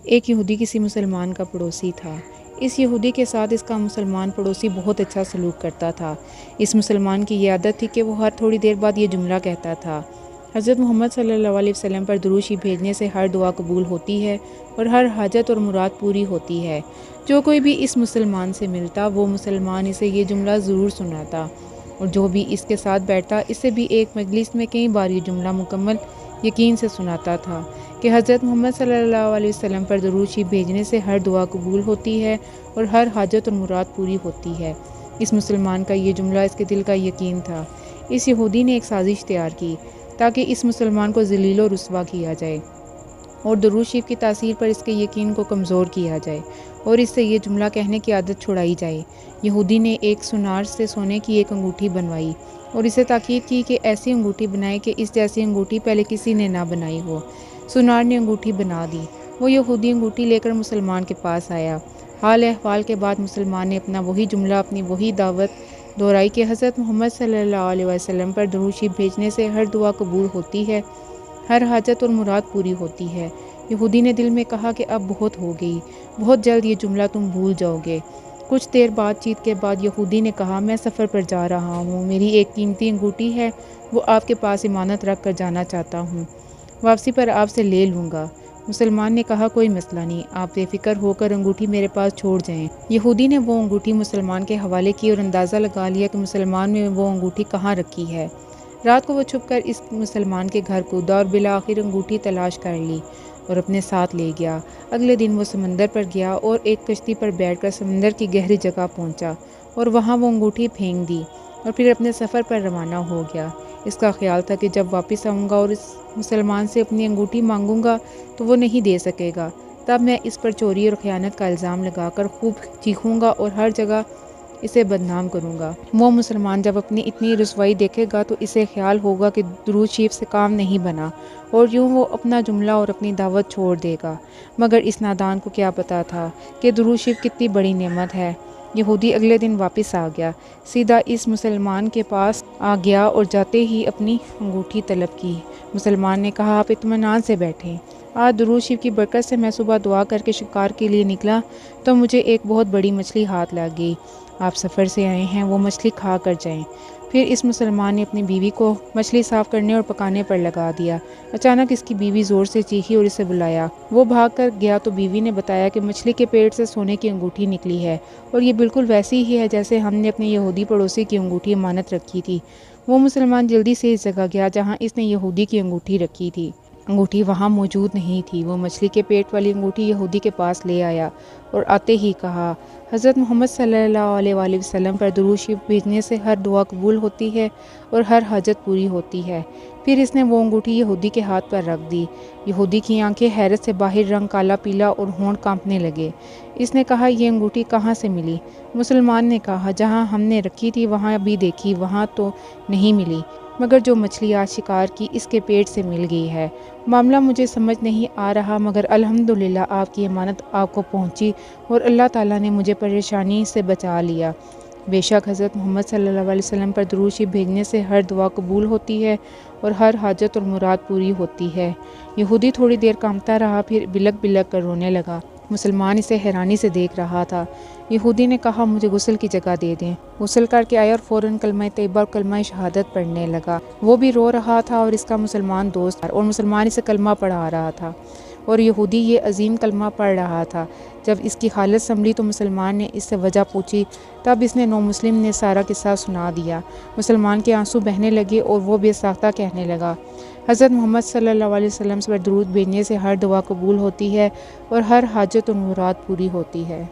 ایک یہودی کسی مسلمان کا پڑوسی تھا۔ اس یہودی کے ساتھ اس کا مسلمان پڑوسی بہت اچھا سلوک کرتا تھا۔ اس مسلمان کی یہ عادت تھی کہ وہ ہر تھوڑی دیر بعد یہ جملہ کہتا تھا: حضرت محمد صلی اللہ علیہ وسلم پر درود شریف بھیجنے سے ہر دعا قبول ہوتی ہے اور ہر حاجت اور مراد پوری ہوتی ہے۔ جو کوئی بھی اس مسلمان سے ملتا وہ مسلمان اسے یہ جملہ ضرور سناتا، اور جو بھی اس کے ساتھ بیٹھتا اسے بھی ایک مجلس میں کئی بار یہ جملہ مکمل یقین سے سناتا تھا کہ حضرت محمد صلی اللہ علیہ وسلم پر درود شریف بھیجنے سے ہر دعا قبول ہوتی ہے اور ہر حاجت اور مراد پوری ہوتی ہے۔ اس مسلمان کا یہ جملہ اس کے دل کا یقین تھا۔ اس یہودی نے ایک سازش تیار کی تاکہ اس مسلمان کو ذلیل و رسوا کیا جائے اور درود شریف کی تاثیر پر اس کے یقین کو کمزور کیا جائے اور اس سے یہ جملہ کہنے کی عادت چھڑائی جائے۔ یہودی نے ایک سونار سے سونے کی ایک انگوٹھی بنوائی اور اسے تاکید کی کہ ایسی انگوٹھی بنائے کہ اس جیسی انگوٹھی پہلے کسی نے نہ بنائی ہو۔ سونار نے انگوٹھی بنا دی۔ وہ یہودی انگوٹھی لے کر مسلمان کے پاس آیا۔ حال احوال کے بعد مسلمان نے اپنا وہی جملہ، اپنی وہی دعوت دہرائی کہ حضرت محمد صلی اللہ علیہ وسلم پر درود شریف بھیجنے سے ہر دعا قبول ہوتی ہے، ہر حاجت اور مراد پوری ہوتی ہے۔ یہودی نے دل میں کہا کہ اب بہت ہو گئی، بہت جلد یہ جملہ تم بھول جاؤ گے۔ کچھ دیر بات چیت کے بعد یہودی نے کہا: میں سفر پر جا رہا ہوں، میری ایک قیمتی انگوٹھی ہے، وہ آپ کے پاس امانت رکھ کر جانا چاہتا ہوں، واپسی پر آپ سے لے لوں گا۔ مسلمان نے کہا: کوئی مسئلہ نہیں، آپ بے فکر ہو کر انگوٹھی میرے پاس چھوڑ جائیں۔ یہودی نے وہ انگوٹھی مسلمان کے حوالے کی اور اندازہ لگا لیا کہ مسلمان نے وہ انگوٹھی کہاں رکھی ہے۔ رات کو وہ چھپ کر اس مسلمان کے گھر کودا اور بالآخر انگوٹھی تلاش کر لی اور اپنے ساتھ لے گیا۔ اگلے دن وہ سمندر پر گیا اور ایک کشتی پر بیٹھ کر سمندر کی گہری جگہ پہنچا اور وہاں وہ انگوٹھی پھینک دی اور پھر اپنے سفر پر روانہ ہو گیا۔ اس کا خیال تھا کہ جب واپس آؤں گا اور اس مسلمان سے اپنی انگوٹھی مانگوں گا تو وہ نہیں دے سکے گا، تب میں اس پر چوری اور خیانت کا الزام لگا کر خوب چیخوں گا اور ہر جگہ اسے بدنام کروں گا۔ وہ مسلمان جب اپنی اتنی رسوائی دیکھے گا تو اسے خیال ہوگا کہ درود شریف سے کام نہیں بنا اور یوں وہ اپنا جملہ اور اپنی دعوت چھوڑ دے گا۔ مگر اس نادان کو کیا پتا تھا کہ درود شریف کتنی بڑی نعمت ہے۔ یہودی اگلے دن واپس آ گیا، سیدھا اس مسلمان کے پاس آ گیا اور جاتے ہی اپنی انگوٹھی طلب کی۔ مسلمان نے کہا: آپ اطمینان سے بیٹھیں، آج درود شریف کی برکت سے میں صبح دعا کر کے شکار کے لیے نکلا تو مجھے ایک بہت بڑی مچھلی ہاتھ لگ گئی۔ آپ سفر سے آئے ہیں، وہ مچھلی کھا کر جائیں۔ پھر اس مسلمان نے اپنی بیوی کو مچھلی صاف کرنے اور پکانے پر لگا دیا۔ اچانک اس کی بیوی زور سے چیخی اور اسے بلایا۔ وہ بھاگ کر گیا تو بیوی نے بتایا کہ مچھلی کے پیٹ سے سونے کی انگوٹھی نکلی ہے اور یہ بالکل ویسی ہی ہے جیسے ہم نے اپنے یہودی پڑوسی کی انگوٹھی امانت رکھی تھی۔ وہ مسلمان جلدی سے اس جگہ گیا جہاں اس نے یہودی کی انگوٹھی رکھی تھی۔ انگوٹھی وہاں موجود نہیں تھی۔ وہ مچھلی کے پیٹ والی انگوٹھی یہودی کے پاس لے آیا اور آتے ہی کہا: حضرت محمد صلی اللہ علیہ وآلہ وسلم پر درود شریف بھیجنے سے ہر دعا قبول ہوتی ہے اور ہر حاجت پوری ہوتی ہے۔ پھر اس نے وہ انگوٹھی یہودی کے ہاتھ پر رکھ دی۔ یہودی کی آنکھیں حیرت سے باہر، رنگ کالا پیلا اور ہونٹ کانپنے لگے۔ اس نے کہا: یہ انگوٹھی کہاں سے ملی؟ مسلمان نے کہا: جہاں ہم نے رکھی تھی وہاں بھی دیکھی، وہاں تو نہیں ملی، مگر جو مچھلی آج شکار کی اس کے پیٹ سے مل گئی ہے۔ معاملہ مجھے سمجھ نہیں آ رہا مگر الحمدللہ آپ کی امانت آپ کو پہنچی اور اللہ تعالیٰ نے مجھے پریشانی سے بچا لیا۔ بے شک حضرت محمد صلی اللہ علیہ وسلم پر درود شریف بھیجنے سے ہر دعا قبول ہوتی ہے اور ہر حاجت اور مراد پوری ہوتی ہے۔ یہودی تھوڑی دیر کانپتا رہا، پھر بلک بلک کر رونے لگا۔ مسلمان اسے حیرانی سے دیکھ رہا تھا۔ یہودی نے کہا: مجھے غسل کی جگہ دے دیں۔ غسل کر کے آیا اور فوراً کلمہ طیبہ اور کلمہ شہادت پڑھنے لگا۔ وہ بھی رو رہا تھا اور اس کا مسلمان دوست اور مسلمان اسے کلمہ پڑھا رہا تھا اور یہودی یہ عظیم کلمہ پڑھ رہا تھا۔ جب اس کی حالت سنبھلی تو مسلمان نے اس سے وجہ پوچھی، تب اس نے نو مسلم نے سارا قصہ سنا دیا۔ مسلمان کے آنسو بہنے لگے اور وہ بے ساختہ کہنے لگا: حضرت محمد صلی اللہ علیہ وسلم پر درود بھیجنے سے ہر دعا قبول ہوتی ہے اور ہر حاجت اور مراد پوری ہوتی ہے۔